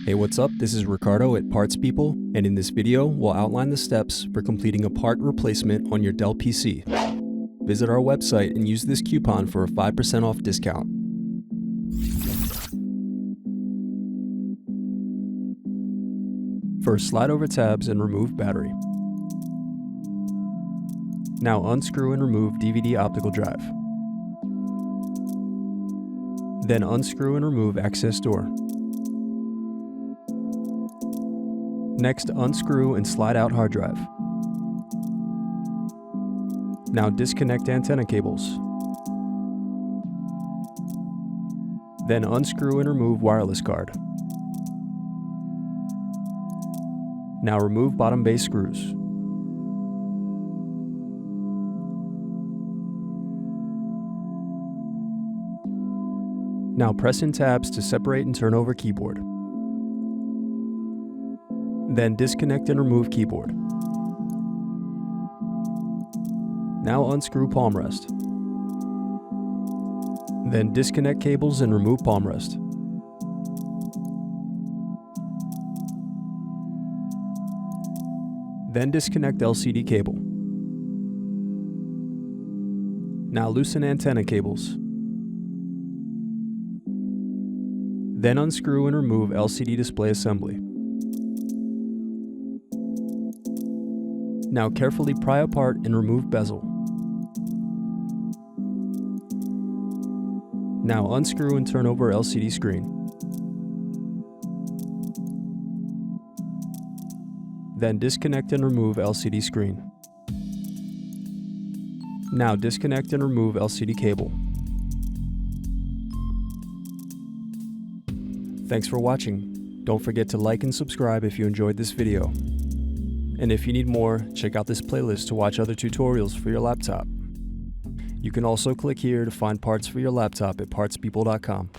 Hey, what's up? This is Ricardo at Parts People, and in this video, we'll outline the steps for completing a part replacement on your Dell PC. Visit our website and use this coupon for a 5% off discount. First, slide over tabs and remove battery. Now unscrew and remove DVD Optical Drive. Then unscrew and remove access door. Next, unscrew and slide out hard drive. Now disconnect antenna cables. Then unscrew and remove wireless card. Now remove bottom base screws. Now press in tabs to separate and turn over keyboard. Then disconnect and remove keyboard. Now unscrew palm rest. Then disconnect cables and remove palm rest. Then disconnect LCD cable. Now loosen antenna cables. Then unscrew and remove LCD display assembly. Now carefully pry apart and remove bezel. Now unscrew and turn over LCD screen. Then disconnect and remove LCD screen. Now disconnect and remove LCD cable. Thanks for watching. Don't forget to like and subscribe if you enjoyed this video. And if you need more, check out this playlist to watch other tutorials for your laptop. You can also click here to find parts for your laptop at partspeople.com.